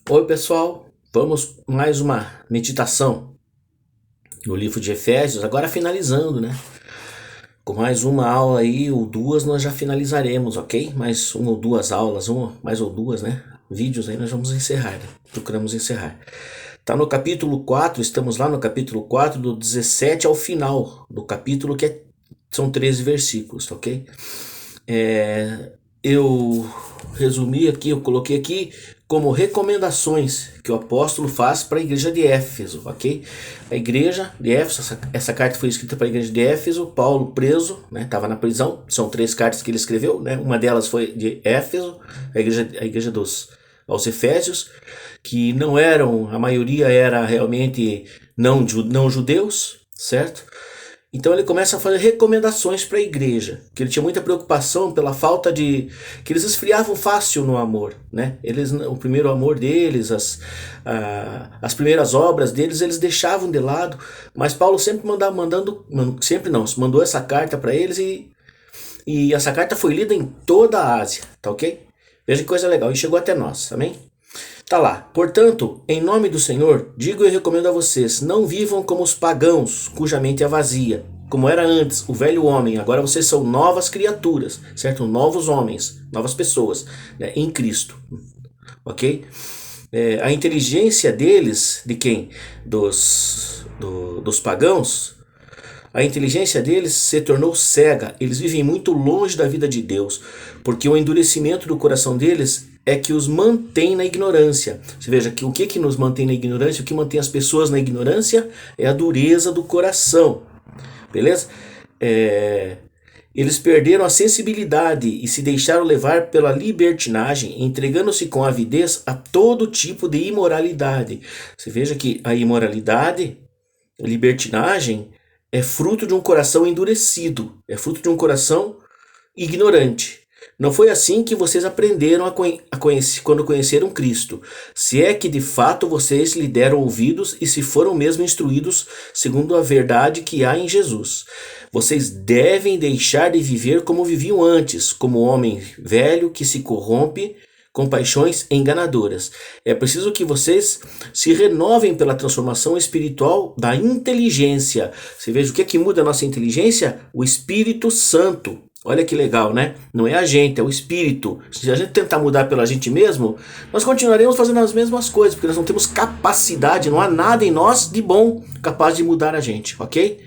Oi, pessoal. Vamos mais uma meditação no livro de Efésios, agora finalizando, né? Com mais uma aula aí, ou duas, nós já finalizaremos, ok? Mais uma ou duas aulas, uma, mais ou duas, né? Vídeos aí nós vamos encerrar, né? Procuramos encerrar. Tá no capítulo 4. Estamos lá no capítulo 4, do 17 ao final do capítulo, são 13 versículos, ok? Eu resumi aqui, eu coloquei aqui como recomendações que o apóstolo faz para a igreja de Éfeso, ok? A igreja de Éfeso, essa carta foi escrita para a igreja de Éfeso, Paulo preso, né? Estava na prisão, são 3 cartas que ele escreveu, né? Uma delas foi de Éfeso, a igreja aos Efésios, que não eram, a maioria era realmente não judeus, certo? Então ele começa a fazer recomendações para a igreja, que ele tinha muita preocupação pela falta de, que eles esfriavam fácil no amor, né? O primeiro amor deles, as primeiras obras deles, eles deixavam de lado, mas Paulo sempre mandou essa carta para eles e essa carta foi lida em toda a Ásia, tá ok? Veja que coisa legal, e chegou até nós, amém? Tá lá. Portanto, em nome do Senhor, digo e recomendo a vocês, não vivam como os pagãos, cuja mente é vazia. Como era antes, o velho homem, agora vocês são novas criaturas, certo? Novos homens, novas pessoas, né? Em Cristo, ok? A inteligência deles, de quem? Dos pagãos, a inteligência deles se tornou cega, eles vivem muito longe da vida de Deus, porque o endurecimento do coração deles é que os mantém na ignorância. Você veja que o que nos mantém na ignorância, o que mantém as pessoas na ignorância é a dureza do coração, beleza? Eles perderam a sensibilidade e se deixaram levar pela libertinagem, entregando-se com avidez a todo tipo de imoralidade. Você veja que a imoralidade, a libertinagem, é fruto de um coração endurecido, é fruto de um coração ignorante. Não foi assim que vocês aprenderam a conhecer, quando conheceram Cristo. Se é que de fato vocês lhe deram ouvidos e se foram mesmo instruídos segundo a verdade que há em Jesus. Vocês devem deixar de viver como viviam antes, como homem velho que se corrompe com paixões enganadoras. É preciso que vocês se renovem pela transformação espiritual da inteligência. Você veja o que é que muda a nossa inteligência? O Espírito Santo. Olha que legal, né? Não é a gente, é o Espírito. Se a gente tentar mudar pela gente mesmo, nós continuaremos fazendo as mesmas coisas, porque nós não temos capacidade, não há nada em nós de bom capaz de mudar a gente, ok?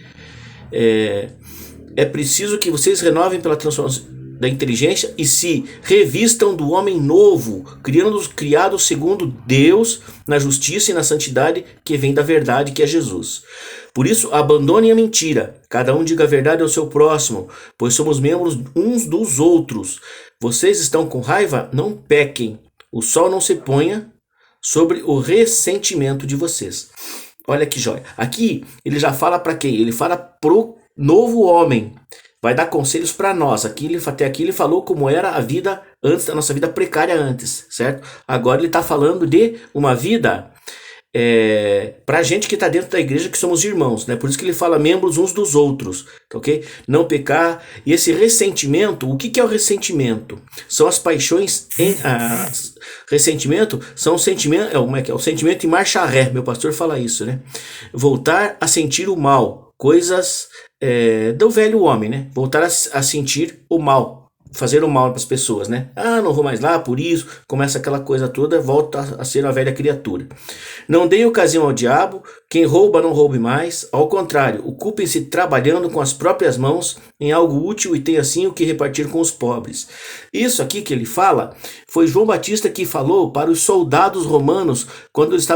É preciso que vocês renovem pela transformação da inteligência e se revistam do homem novo, criado segundo Deus, na justiça e na santidade que vem da verdade, que é Jesus. Por isso, abandonem a mentira. Cada um diga a verdade ao seu próximo, pois somos membros uns dos outros. Vocês estão com raiva? Não pequem. O sol não se ponha sobre o ressentimento de vocês. Olha que joia. Aqui ele já fala para quem? Ele fala pro novo homem. Vai dar conselhos para nós. Até aqui ele falou como era a vida antes, da nossa vida precária antes, certo? Agora ele está falando de uma vida para a gente que está dentro da igreja, que somos irmãos, né? Por isso que ele fala membros uns dos outros, ok? Não pecar. E esse ressentimento, o que é o ressentimento? São as paixões. Ressentimento são o sentimento, o sentimento em marcha ré. Meu pastor fala isso, né? Voltar a sentir o mal, coisas do velho homem, né? Voltar a sentir o mal, fazer o mal para as pessoas, né? Ah, não vou mais lá, por isso, começa aquela coisa toda, volta a ser uma velha criatura. Não deem ocasião ao diabo, quem rouba não roube mais, ao contrário, ocupem-se trabalhando com as próprias mãos em algo útil e tenha assim o que repartir com os pobres. Isso aqui que ele fala, foi João Batista que falou para os soldados romanos, quando eles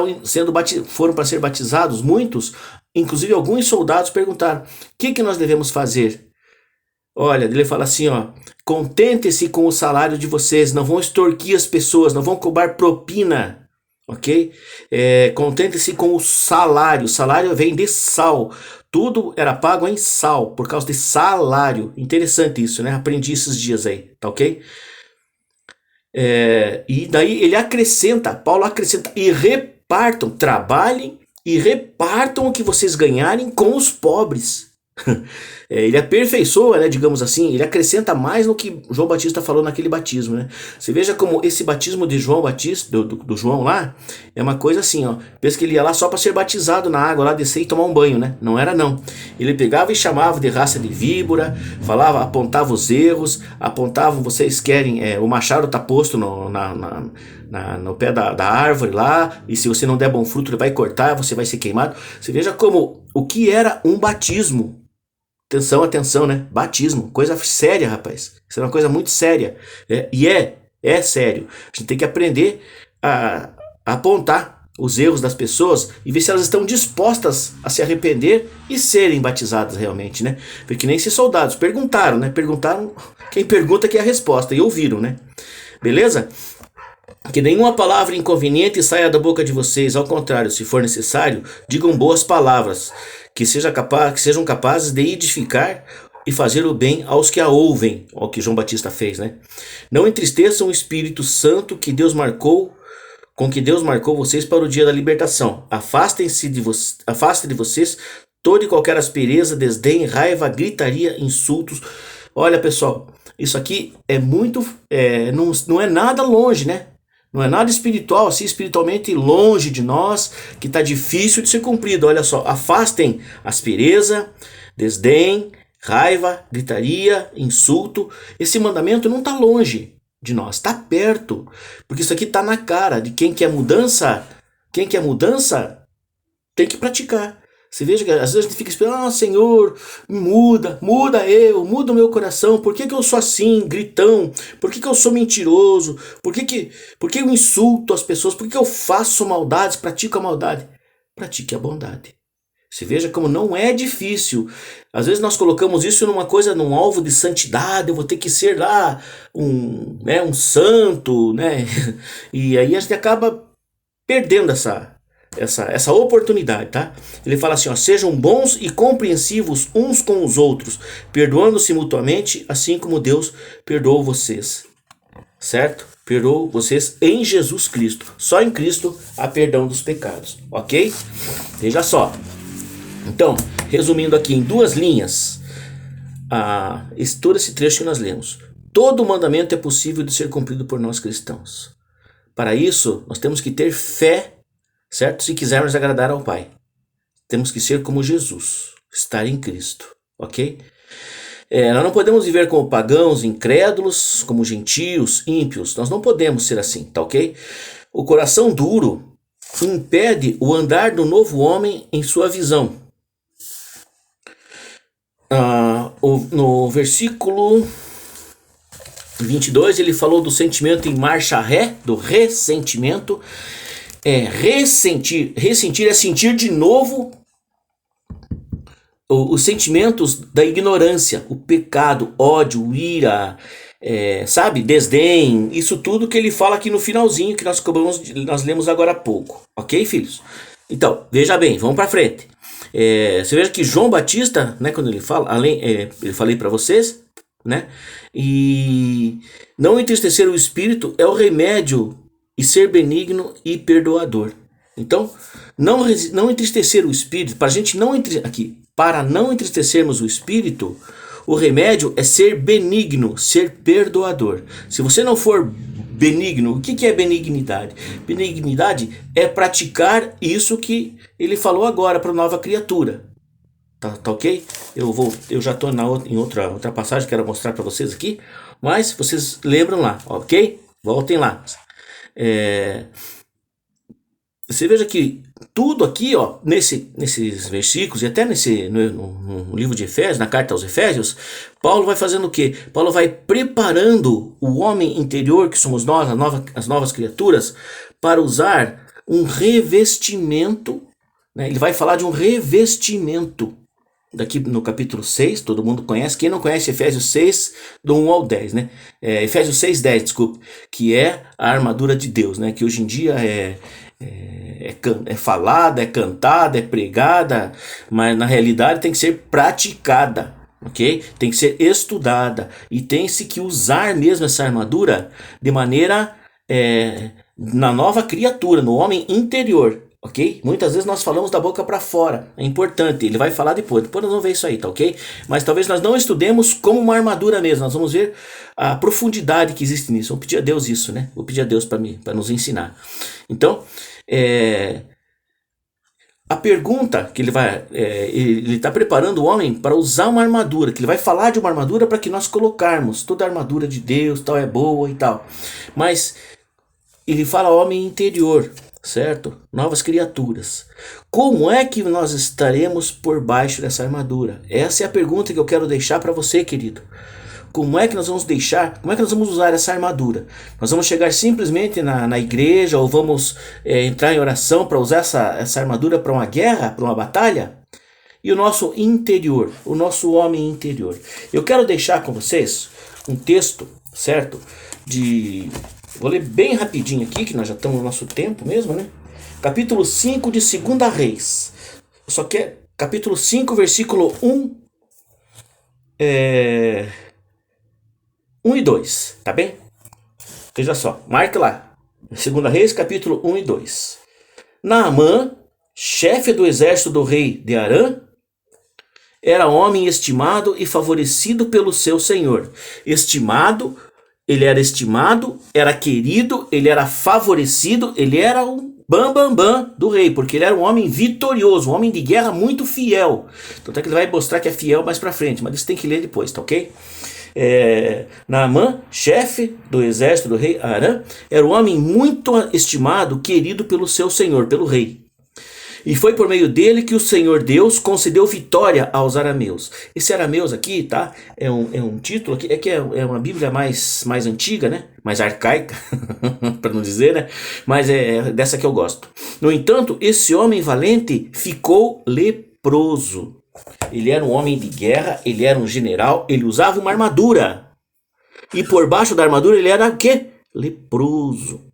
foram para ser batizados, muitos, inclusive alguns soldados perguntaram, o que nós devemos fazer? Olha, ele fala assim, ó, contente-se com o salário de vocês, não vão extorquir as pessoas, não vão cobrar propina, ok? Contente-se com o salário vem de sal, tudo era pago em sal, por causa de salário, interessante isso, né? Aprendi esses dias aí, tá ok? E daí Paulo acrescenta, e repartam, trabalhem e repartam o que vocês ganharem com os pobres. Ele aperfeiçoa, né, digamos assim, ele acrescenta mais no que João Batista falou naquele batismo, né? Você veja como esse batismo de João Batista, do João lá, é uma coisa assim, ó. Pensa que ele ia lá só para ser batizado na água, lá descer e tomar um banho, né? Não era não. Ele pegava e chamava de raça de víbora, falava, apontava os erros, apontavam, vocês querem, o machado tá posto no pé da árvore lá, e se você não der bom fruto, ele vai cortar, você vai ser queimado. Você veja como o que era um batismo. Atenção, atenção, né? Batismo, coisa séria, rapaz. Isso é uma coisa muito séria. É sério. A gente tem que aprender a apontar os erros das pessoas e ver se elas estão dispostas a se arrepender e serem batizadas realmente, né? Porque nem esses soldados perguntaram, né? Perguntaram, quem pergunta que é a resposta, e ouviram, né? Beleza? Que nenhuma palavra inconveniente saia da boca de vocês, ao contrário, se for necessário, digam boas palavras, que sejam capazes de edificar e fazer o bem aos que a ouvem, o que João Batista fez, né? Não entristeçam o Espírito Santo com que Deus marcou vocês para o dia da libertação. Afaste de vocês toda e qualquer aspereza, desdém, raiva, gritaria, insultos. Olha, pessoal, isso aqui é muito, não é nada longe, né? Não é nada espiritual, assim, espiritualmente longe de nós, que está difícil de ser cumprido. Olha só, afastem aspereza, desdém, raiva, gritaria, insulto. Esse mandamento não está longe de nós, está perto. Porque isso aqui está na cara de quem quer mudança. Quem quer mudança tem que praticar. Você veja que às vezes a gente fica esperando, Senhor, muda o meu coração, por que eu sou assim, gritão, por que eu sou mentiroso, por que eu insulto as pessoas, por que eu faço maldades, pratico a maldade? Pratique a bondade. Você veja como não é difícil. Às vezes nós colocamos isso num alvo de santidade, eu vou ter que ser lá um santo, né? E aí a gente acaba perdendo essa oportunidade, tá? Ele fala assim, ó, sejam bons e compreensivos uns com os outros, perdoando-se mutuamente, assim como Deus perdoou vocês, certo? Perdoou vocês em Jesus Cristo. Só em Cristo há perdão dos pecados, ok? Veja só. Então, resumindo aqui em 2 linhas, todo esse trecho que nós lemos. Todo mandamento é possível de ser cumprido por nós cristãos. Para isso, nós temos que ter fé, certo? Se quisermos agradar ao Pai, temos que ser como Jesus, estar em Cristo, ok? Nós não podemos viver como pagãos, incrédulos, como gentios, ímpios. Nós não podemos ser assim, tá ok? O coração duro impede o andar do novo homem em sua visão. No versículo 22, ele falou do sentimento em marcha ré, do ressentimento. Ressentir é sentir de novo os sentimentos da ignorância, o pecado, ódio, ira, sabe, desdém, isso tudo que ele fala aqui no finalzinho que nós lemos agora há pouco, ok, filhos? Então, veja bem, vamos para frente. Você veja que João Batista, né, quando ele fala, eu falei para vocês, né, e não entristecer o espírito é o remédio e ser benigno e perdoador. Então, não entristecer o espírito, para não entristecermos o espírito, o remédio é ser benigno, ser perdoador. Se você não for benigno, o que é benignidade? Benignidade é praticar isso que ele falou agora para a nova criatura. Tá ok? Eu já estou em outra passagem que quero mostrar para vocês aqui, mas vocês lembram lá, ok? Voltem lá. Você veja que tudo aqui, ó, nesses versículos e até no livro de Efésios, na carta aos Efésios, Paulo vai fazendo o quê? Paulo vai preparando o homem interior, que somos nós, as novas criaturas, para usar um revestimento, né? Ele vai falar de um revestimento. Daqui no capítulo 6, todo mundo conhece. Quem não conhece Efésios 6, do 1 ao 10, né? Efésios 6, 10, desculpe. Que é a armadura de Deus, né? Que hoje em dia é falada, é cantada, é pregada, mas na realidade tem que ser praticada, ok? Tem que ser estudada e tem-se que usar mesmo essa armadura de maneira na nova criatura, no homem interior. ok? Muitas vezes nós falamos da boca para fora, é importante, ele vai falar depois nós vamos ver isso aí, tá ok? Mas talvez nós não estudemos como uma armadura mesmo, nós vamos ver a profundidade que existe nisso. Vou pedir a Deus isso, né? Vou pedir a Deus para nos ensinar. Então, a pergunta que ele está preparando o homem para usar uma armadura, que ele vai falar de uma armadura para que nós colocarmos, toda a armadura de Deus, tal, é boa e tal, mas ele fala homem interior, certo? Novas criaturas. Como é que nós estaremos por baixo dessa armadura? Essa é a pergunta que eu quero deixar para você, querido. Como é que nós vamos como é que nós vamos usar essa armadura? Nós vamos chegar simplesmente na igreja ou vamos entrar em oração para usar essa armadura para uma guerra, para uma batalha? E o nosso interior, o nosso homem interior. Eu quero deixar com vocês um texto, certo? Vou ler bem rapidinho aqui, que nós já estamos no nosso tempo mesmo, né? Capítulo 5 de 2 Reis. Só que é capítulo 5, versículo 1 e 2, tá bem? Veja só, marque lá. 2 Reis, capítulo 1 e 2. Naamã, chefe do exército do rei de Arã, era homem estimado e favorecido pelo seu senhor. Ele era estimado, era querido, ele era favorecido, ele era o bam do rei, porque ele era um homem vitorioso, um homem de guerra muito fiel. Então até que ele vai mostrar que é fiel mais pra frente, mas isso tem que ler depois, tá ok? Naamã, chefe do exército do rei Arã, era um homem muito estimado, querido pelo seu senhor, pelo rei. E foi por meio dele que o Senhor Deus concedeu vitória aos arameus. Esse arameus aqui, tá? É um título aqui, é uma Bíblia mais antiga, né? Mais arcaica, para não dizer, né? Mas é dessa que eu gosto. No entanto, esse homem valente ficou leproso. Ele era um homem de guerra, ele era um general, ele usava uma armadura. E por baixo da armadura ele era o quê? Leproso.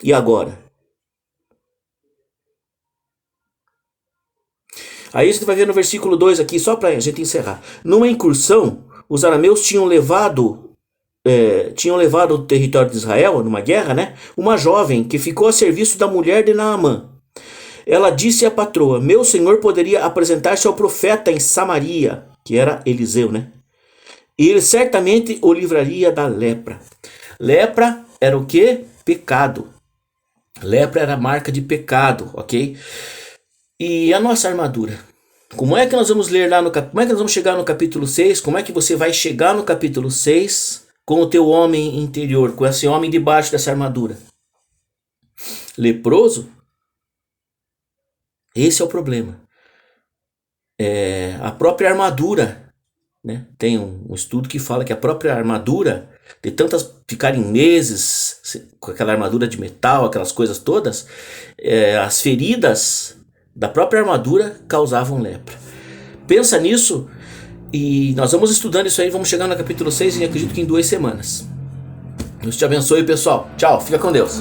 E agora? Aí você vai ver no versículo 2 aqui, só para a gente encerrar. Numa incursão, os arameus tinham levado o território de Israel, numa guerra, né? Uma jovem que ficou a serviço da mulher de Naamã. Ela disse à patroa: meu senhor poderia apresentar-se ao profeta em Samaria, que era Eliseu, né? E ele certamente o livraria da lepra. Lepra era o quê? Pecado. Lepra era marca de pecado, ok? E a nossa armadura? Como é que nós vamos ler lá como é que nós vamos chegar no capítulo 6? Como é que você vai chegar no capítulo 6 com o teu homem interior, com esse homem debaixo dessa armadura? Leproso? Esse é o problema. A própria armadura, né? Tem um estudo que fala que a própria armadura, de tantas ficarem meses com aquela armadura de metal, aquelas coisas todas, as feridas da própria armadura causavam lepra. Pensa nisso e nós vamos estudando isso aí, vamos chegar no capítulo 6 e acredito que em 2 semanas. Deus te abençoe, pessoal. Tchau, fica com Deus.